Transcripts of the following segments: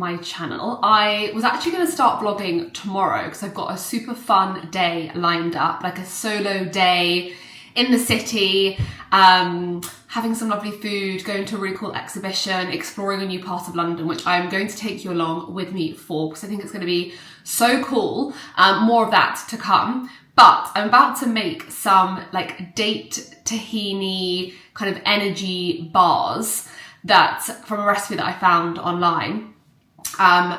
my channel. I was actually going to start vlogging tomorrow because I've got a super fun day lined up, like a solo day in the city, having some lovely food, going to a really cool exhibition, exploring a new part of London, which I'm going to take you along with me for because I think it's going to be so cool. More of that to come. But I'm about to make some like date tahini kind of energy bars from a recipe that I found online.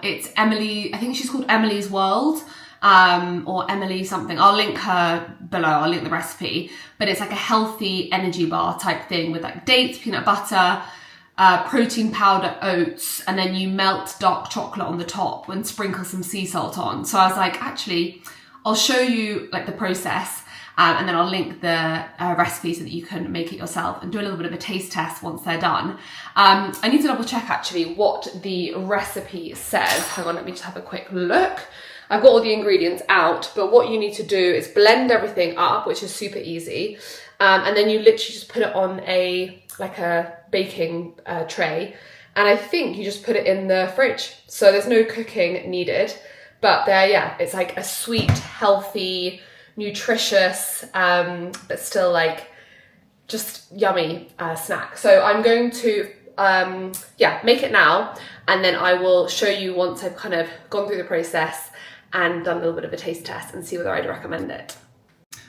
It's Emily, I think she's called Emily's World, or Emily something. I'll link her below, I'll link the recipe, but it's like a healthy energy bar type thing with like dates, peanut butter, protein powder, oats, and then you melt dark chocolate on the top and sprinkle some sea salt on. So I was like, actually, I'll show you like the process, and then I'll link the recipe so that you can make it yourself and do a little bit of a taste test once they're done. I need to double check actually what the recipe says. Hang on, let me just have a quick look. I've got all the ingredients out, but what you need to do is blend everything up, which is super easy. And then you literally just put it on a baking tray. And I think you just put it in the fridge. So there's no cooking needed, but it's like a sweet, healthy, nutritious, but still like just yummy snack. So I'm going to make it now, and then I will show you once I've kind of gone through the process and done a little bit of a taste test and see whether I'd recommend it.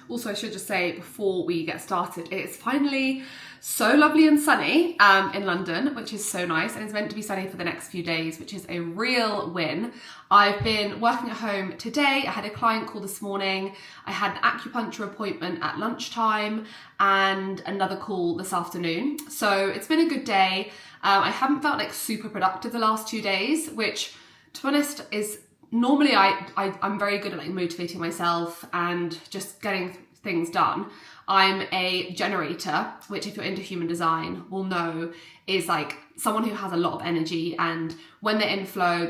Also, I should just say before we get started, it's finally so lovely and sunny in London, which is so nice, and it's meant to be sunny for the next few days, which is a real win. I've been working at home today. I had a client call this morning. I had an acupuncture appointment at lunchtime and another call this afternoon. So it's been a good day. I haven't felt like super productive the last 2 days, which to be honest is normally I'm very good at like motivating myself and just getting things done. I'm a generator, which if you're into human design will know is like someone who has a lot of energy, and when they're in flow,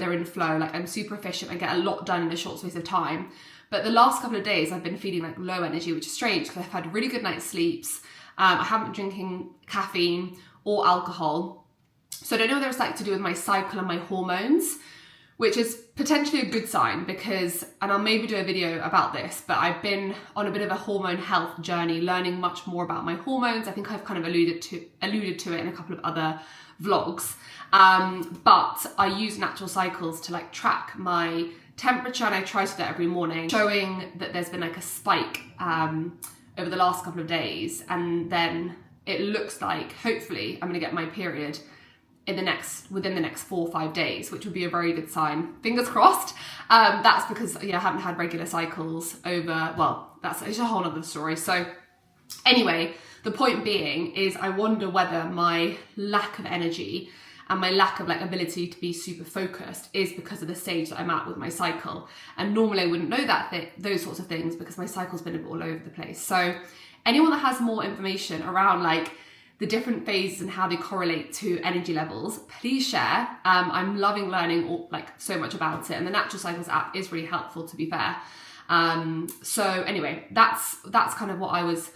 like I'm super efficient. I get a lot done in a short space of time. But the last couple of days I've been feeling like low energy, which is strange because I've had really good night's sleeps. I haven't been drinking caffeine or alcohol. So I don't know whether it's like to do with my cycle and my hormones, which is potentially a good sign because, and I'll maybe do a video about this, but I've been on a bit of a hormone health journey, learning much more about my hormones. I think I've kind of alluded to it in a couple of other vlogs. But I use natural cycles to like track my temperature, and I try to do that every morning, showing that there's been like a spike over the last couple of days. And then it looks like, hopefully, I'm gonna get my period within the next 4 or 5 days, which would be a very good sign. Fingers crossed. That's because I haven't had regular cycles it's a whole other story. So anyway, the point being is I wonder whether my lack of energy and my lack of like ability to be super focused is because of the stage that I'm at with my cycle. And normally I wouldn't know those sorts of things because my cycle's been a bit all over the place. So anyone that has more information around like the different phases and how they correlate to energy levels, please share. I'm loving learning so much about it, and the Natural Cycles app is really helpful, to be fair. So anyway, that's kind of what I was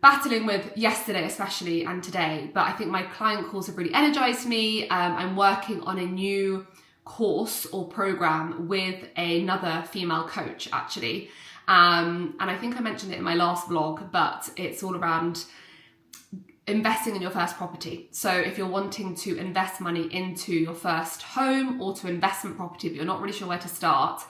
battling with yesterday especially, and today. But I think my client calls have really energized me. I'm working on a new course or program with another female coach actually. And I think I mentioned it in my last vlog, but it's all around investing in your first property. So if you're wanting to invest money into your first home or to investment property, but you're not really sure where to start,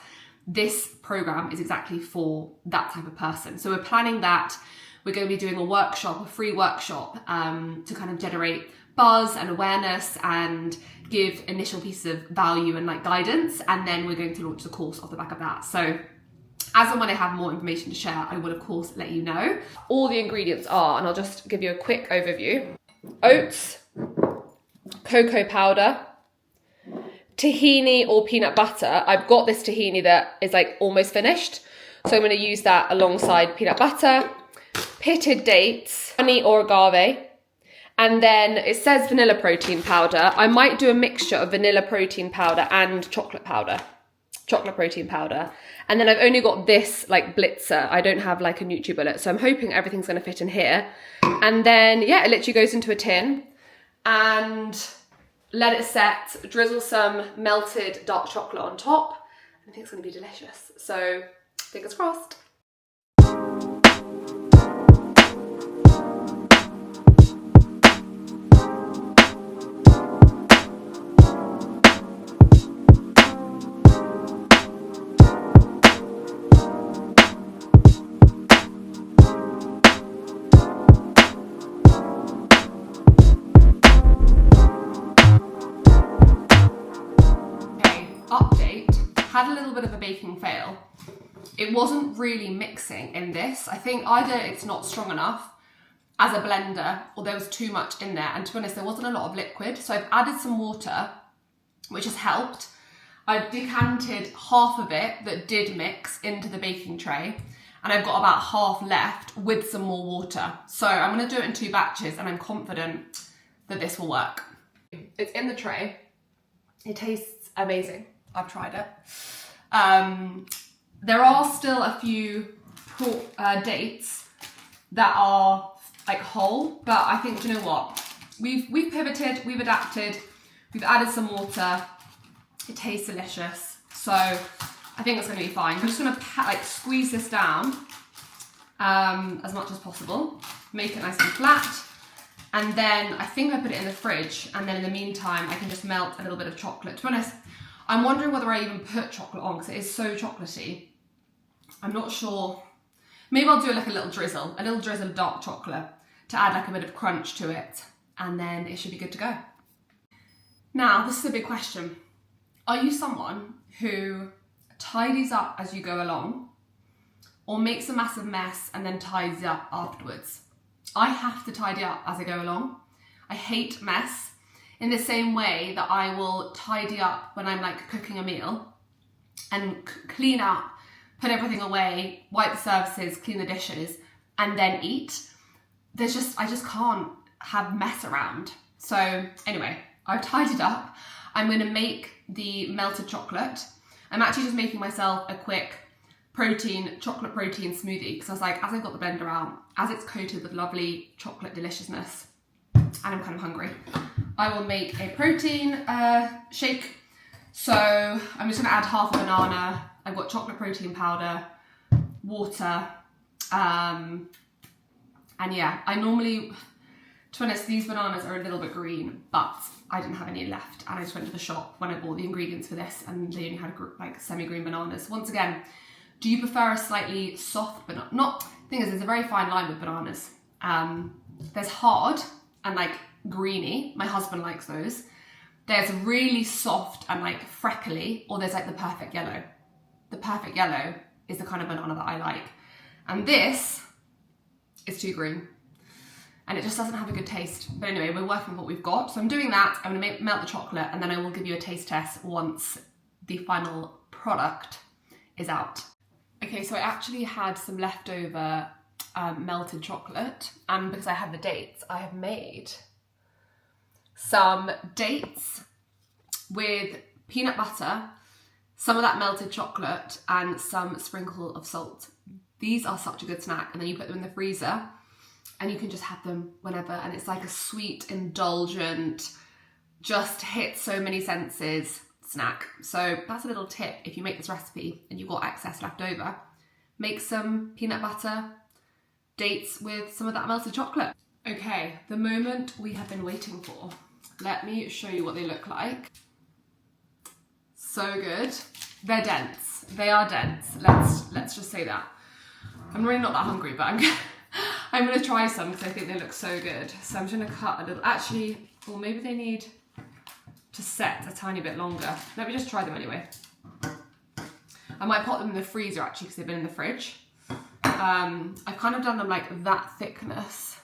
this program is exactly for that type of person. So we're planning that. We're going to be doing a free workshop to kind of generate buzz and awareness and give initial pieces of value and like guidance. And then we're going to launch the course off the back of that. So as and when I have more information to share, I will of course let you know. All the ingredients are, and I'll just give you a quick overview: oats, cocoa powder, tahini or peanut butter. I've got this tahini that is like almost finished, so I'm going to use that alongside peanut butter, pitted dates, honey or agave, and then it says vanilla protein powder. I might do a mixture of vanilla protein powder and chocolate protein powder. And then I've only got this like blitzer. I don't have like a NutriBullet, so I'm hoping everything's going to fit in here. And then it literally goes into a tin, and let it set, drizzle some melted dark chocolate on top. I think it's gonna be delicious. So fingers crossed. Update, had a little bit of a baking fail. It wasn't really mixing in this. I think either it's not strong enough as a blender or there was too much in there, and to be honest there wasn't a lot of liquid, so I've added some water which has helped. I've decanted half of it that did mix into the baking tray, and I've got about half left with some more water. So I'm going to do it in 2 batches and I'm confident that this will work. It's in the tray. It tastes amazing. I've tried it. There are still a few dates that are like whole, but I think, do you know what? We've pivoted, we've adapted, we've added some water. It tastes delicious. So I think it's gonna be fine. I'm just gonna squeeze this down as much as possible, make it nice and flat. And then I think I put it in the fridge, and then in the meantime, I can just melt a little bit of chocolate. To be honest, I'm wondering whether I even put chocolate on because it is so chocolatey. I'm not sure. Maybe I'll do like a little drizzle of dark chocolate to add like a bit of crunch to it, and then it should be good to go. Now, this is a big question. Are you someone who tidies up as you go along, or makes a massive mess and then tidies up afterwards? I have to tidy up as I go along. I hate mess. In the same way that I will tidy up when I'm like cooking a meal and clean up, put everything away, wipe the surfaces, clean the dishes, and then eat. I just can't have mess around. So anyway, I've tidied up. I'm gonna make the melted chocolate. I'm actually just making myself a quick chocolate protein smoothie, because I was like, as I've got the blender out, as it's coated with lovely chocolate deliciousness, and I'm kind of hungry, I will make a protein shake. So I'm just gonna add half a banana. I've got chocolate protein powder, water, and yeah, I normally, to be honest, these bananas are a little bit green, but I didn't have any left, and I just went to the shop when I bought the ingredients for this, and they only had like semi-green bananas. Once again, do you prefer a slightly soft banana? Thing is, there's a very fine line with bananas. There's hard and like greeny. My husband likes those. There's really soft and like freckly, or there's like the perfect yellow. The perfect yellow is the kind of banana that I like. And this is too green. And it just doesn't have a good taste. But anyway, we're working with what we've got. So I'm doing that. I'm gonna melt the chocolate, and then I will give you a taste test once the final product is out. Okay, so I actually had some leftover melted chocolate, and because I had the dates, I have made some dates with peanut butter, some of that melted chocolate, and some sprinkle of salt. These are such a good snack, and then you put them in the freezer and you can just have them whenever, and it's like a sweet, indulgent, just hit so many senses snack. So that's a little tip. If you make this recipe and you've got excess left over, make some peanut butter dates with some of that melted chocolate. Okay, the moment we have been waiting for. Let me show you what they look like. So good. They're dense. They are dense. Let's just say that. I'm really not that hungry, but I'm gonna try some because I think they look so good. So I'm just gonna cut a little. Actually, or maybe they need to set a tiny bit longer. Let me just try them anyway. I might put them in the freezer actually because they've been in the fridge. I've kind of done them like that thickness.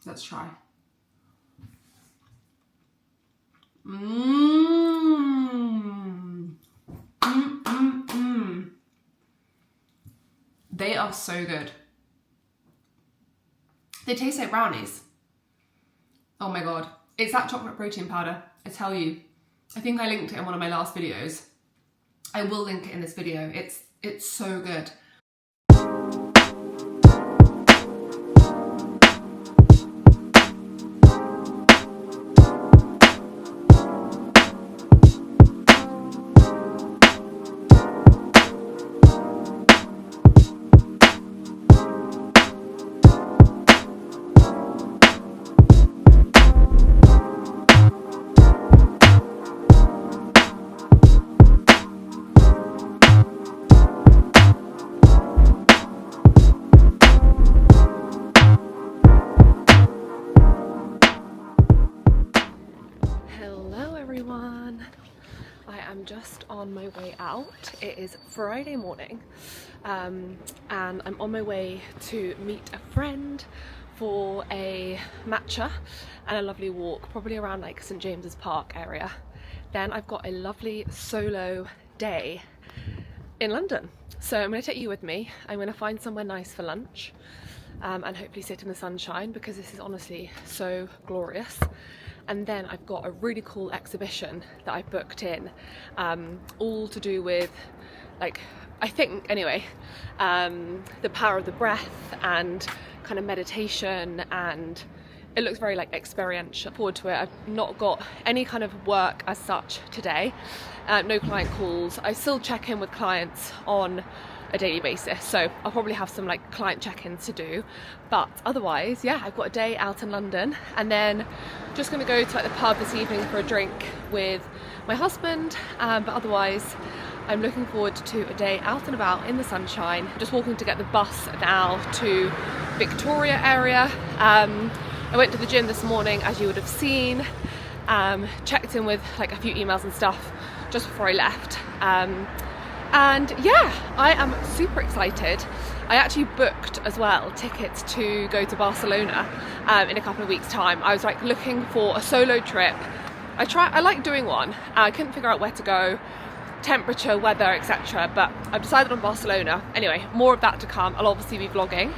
Let's try. They are so good. They taste like brownies. Oh my God. It's that chocolate protein powder, I tell you. I think I linked it in one of my last videos. I will link it in this video. It's so good. out. It is Friday morning and I'm on my way to meet a friend for a matcha and a lovely walk, probably around like St James's Park area. Then I've got a lovely solo day in London. So I'm going to take you with me. I'm going to find somewhere nice for lunch and hopefully sit in the sunshine because this is honestly so glorious. And then I've got a really cool exhibition that I've booked in, all to do with, like, I think anyway, the power of the breath and kind of meditation, and it looks very like experiential. Forward to it. I've not got any kind of work as such today, no client calls. I still check in with clients on a daily basis, so I'll probably have some like client check-ins to do, but otherwise, yeah, I've got a day out in London, and then just going to go to like the pub this evening for a drink with my husband, but otherwise I'm looking forward to a day out and about in the sunshine. Just walking to get the bus now to Victoria area. I went to the gym this morning, as you would have seen, checked in with like a few emails and stuff just before I left. And yeah, I am super excited. I actually booked as well tickets to go to Barcelona in a couple of weeks' time. I was like looking for a solo trip. I like doing one. I couldn't figure out where to go, temperature, weather, etc. But I've decided on Barcelona. Anyway, more of that to come. I'll obviously be vlogging.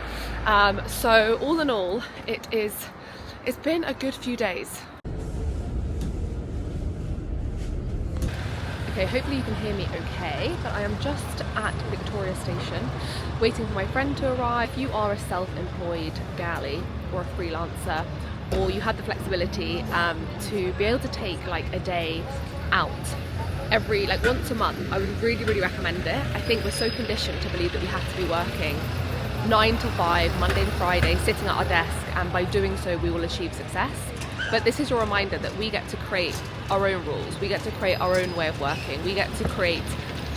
So all in all, it's been a good few days. Okay, hopefully you can hear me okay, but I am just at Victoria Station waiting for my friend to arrive. If you are a self-employed galley or a freelancer, or you have the flexibility to be able to take like a day out every, like once a month, I would really recommend it. I think we're so conditioned to believe that we have to be working 9 to 5, Monday to Friday, sitting at our desk, and by doing so we will achieve success. But this is your reminder that we get to create our own rules, we get to create our own way of working, we get to create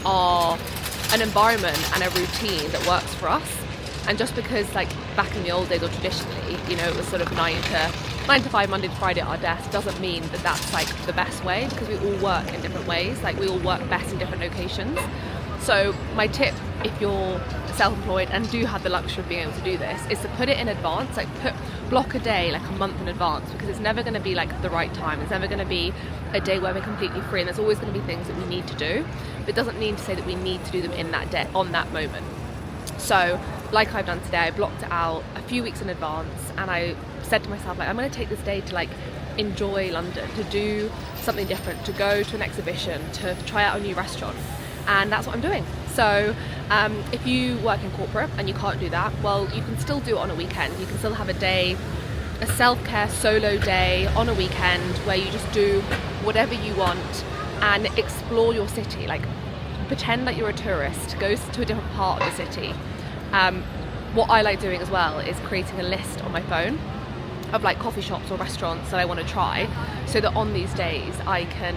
an environment and a routine that works for us. And just because like back in the old days or traditionally, you know, it was sort of 9 to 5, Monday to Friday at our desk, doesn't mean that that's like the best way, because we all work in different ways, like we all work best in different locations. So my tip, if you're self-employed and do have the luxury of being able to do this, is to put it in advance, like block a day like a month in advance, because it's never going to be like the right time. It's never going to be a day where we're completely free, and there's always going to be things that we need to do, but it doesn't mean to say that we need to do them in that day, on that moment. So like I've done today, I blocked it out a few weeks in advance, and I said to myself, like, I'm going to take this day to like enjoy London, to do something different, to go to an exhibition, to try out a new restaurant. And that's what I'm doing. So if you work in corporate and you can't do that, well, you can still do it on a weekend. You can still have a day, a self-care solo day on a weekend where you just do whatever you want and explore your city. Like, pretend that you're a tourist, go to a different part of the city. What I like doing as well is creating a list on my phone of like coffee shops or restaurants that I want to try, so that on these days I can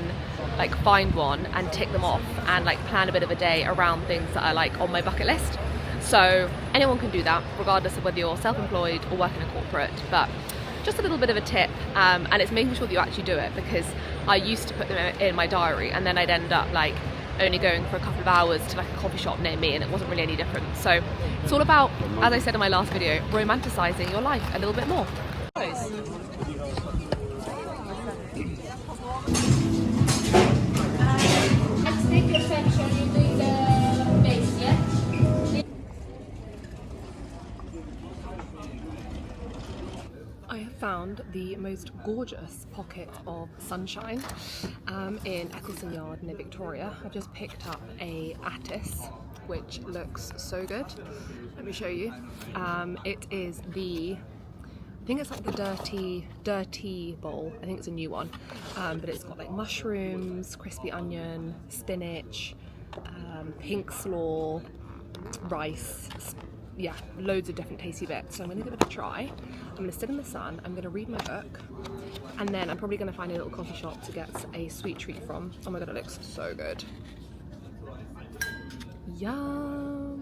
like find one and tick them off and like plan a bit of a day around things that are like on my bucket list. So anyone can do that, regardless of whether you're self-employed or working in corporate. But just a little bit of a tip, and it's making sure that you actually do it, because I used to put them in my diary and then I'd end up like only going for a couple of hours to like a coffee shop near me, and it wasn't really any different. So it's all about, as I said in my last video, romanticizing your life a little bit more. I have found the most gorgeous pocket of sunshine in Eccleston Yard near Victoria. I've just picked up a Attis, which looks so good. Let me show you. It is I think it's like the dirty bowl. I think it's a new one, but it's got like mushrooms, crispy onion, spinach, pink slaw, rice, yeah, loads of different tasty bits. So I'm going to give it a try. I'm going to sit in the sun, I'm going to read my book, and then I'm probably going to find a little coffee shop to get a sweet treat from. Oh my god, it looks so good. Yum!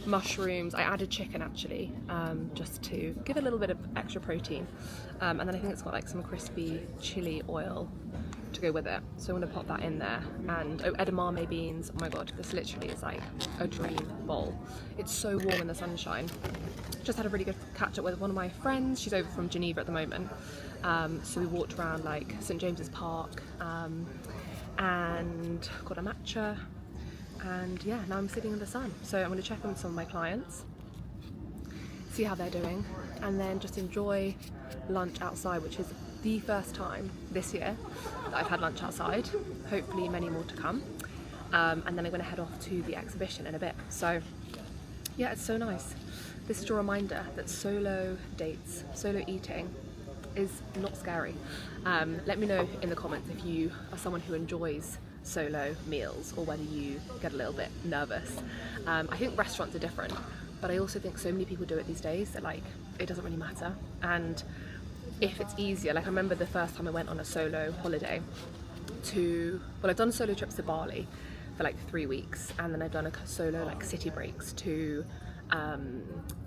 Mushrooms, I added chicken actually, just to give it a little bit of extra protein. And then I think it's got like some crispy chili oil to to go with it. So I'm going to pop that in there. And edamame beans, oh my god, this literally is like a dream bowl. It's so warm in the sunshine. Just had a really good catch up with one of my friends. She's over from Geneva at the moment. So we walked around like St James's Park and got a matcha. And yeah, now I'm sitting in the sun. So I'm going to check in with some of my clients, see how they're doing, and then just enjoy lunch outside, which is the first time this year that I've had lunch outside. Hopefully many more to come. And then I'm going to head off to the exhibition in a bit. So yeah, it's so nice. This is a reminder that solo dates, solo eating is not scary. Let me know in the comments if you are someone who enjoys solo meals or whether you get a little bit nervous. I think restaurants are different, but I also think so many people do it these days that like it doesn't really matter. And if it's easier, like I remember the first time I went on a solo holiday I've done solo trips to Bali for like 3 weeks, and then I've done a solo like city breaks to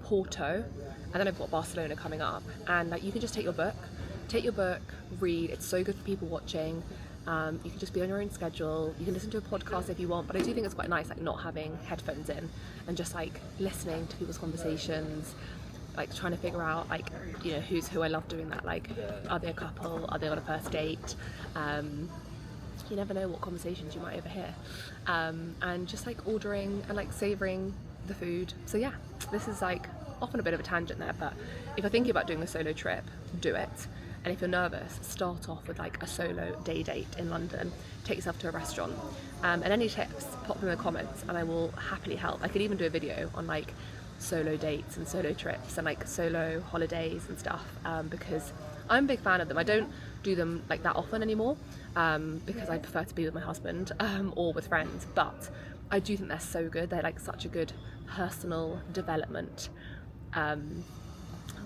Porto, and then I've got Barcelona coming up. And like you can just take your book, read. It's so good for people watching. You can just be on your own schedule. You can listen to a podcast if you want, but I do think it's quite nice like not having headphones in and just like listening to people's conversations, like trying to figure out like, you know, who's who. I love doing that. Like, are they a couple? Are they on a first date? You never know what conversations you might overhear. And just like ordering and like savouring the food. So yeah, this is like often a bit of a tangent there, but if you're thinking about doing a solo trip, do it. And if you're nervous, start off with like a solo day date in London. Take yourself to a restaurant. And any tips, pop them in the comments and I will happily help. I could even do a video on like solo dates and solo trips and like solo holidays and stuff, because I'm a big fan of them. I don't do them like that often anymore, because I prefer to be with my husband or with friends, but I do think they're so good. They're like such a good personal development,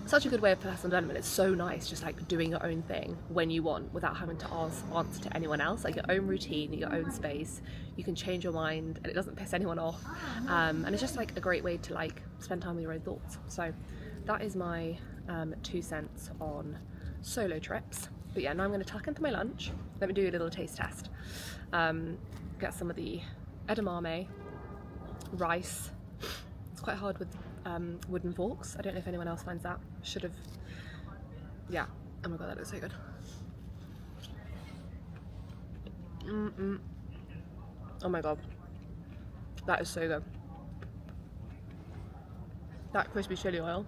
such a good way of personal development. It's so nice just like doing your own thing when you want without having to answer to anyone else, like your own routine, your own space. You can change your mind and it doesn't piss anyone off, and it's just like a great way to like spend time with your own thoughts. So that is my 2 cents on solo trips. But yeah, now I'm going to tuck into my lunch. Let me do a little taste test. Get some of the edamame, rice. It's quite hard with wooden forks. I don't know if anyone else finds that. Should have, yeah. Oh my god, that looks so good. Oh my god, that is so good. That crispy chili oil,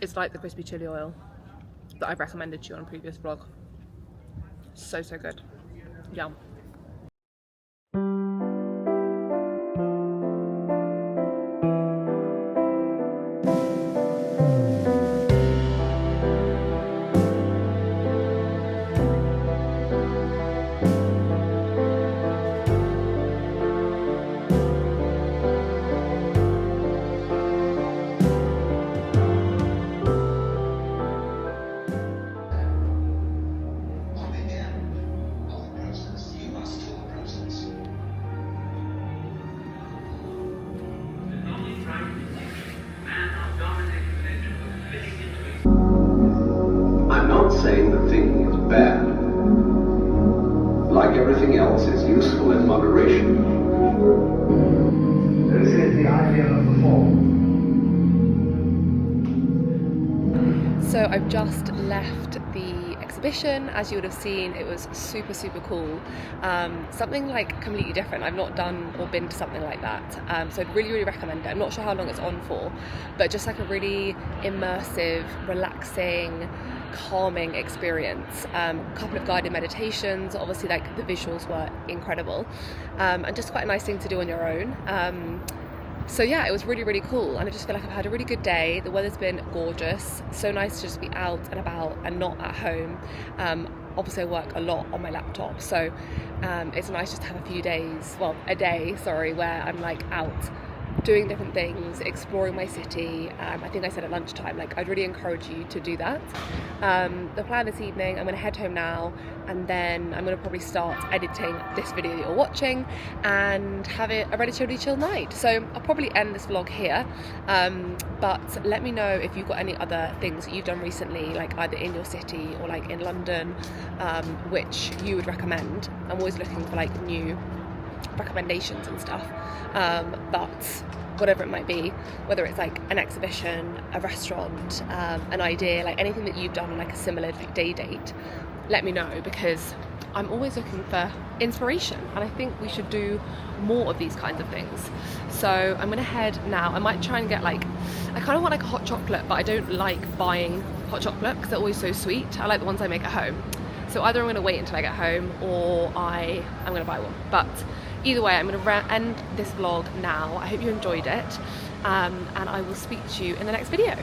it's like the crispy chili oil that I've recommended to you on a previous vlog. So good. Yum. Saying the thing is bad. Like everything else, it's useful in moderation. This is the idea of the form. So I've just left the exhibition. As you would have seen, it was super cool. Something like completely different. I've not done or been to something like that, so I'd really recommend it. I'm not sure how long it's on for, but just like a really immersive, relaxing, calming experience. A couple of guided meditations. Obviously, like the visuals were incredible, and just quite a nice thing to do on your own. So yeah, it was really cool, and I just feel like I've had a really good day. The weather's been gorgeous, so nice to just be out and about and not at home. Obviously I work a lot on my laptop, so it's nice just to have a day where I'm like out doing different things, exploring my city. I think I said at lunchtime, like I'd really encourage you to do that. The plan this evening, I'm going to head home now, and then I'm going to probably start editing this video that you're watching and have it a relatively chill night. So I'll probably end this vlog here, but let me know if you've got any other things that you've done recently, like either in your city or like in London, which you would recommend. I'm always looking for like new recommendations and stuff, but whatever it might be, whether it's like an exhibition, a restaurant, an idea, like anything that you've done on like a similar day date, let me know, because I'm always looking for inspiration, and I think we should do more of these kinds of things. So I'm gonna head now. I might try and get like, I kind of want like a hot chocolate, but I don't like buying hot chocolate because they're always so sweet. I like the ones I make at home. So either I'm going to wait until I get home, or I'm going to buy one. But either way, I'm going to end this vlog now. I hope you enjoyed it, and I will speak to you in the next video.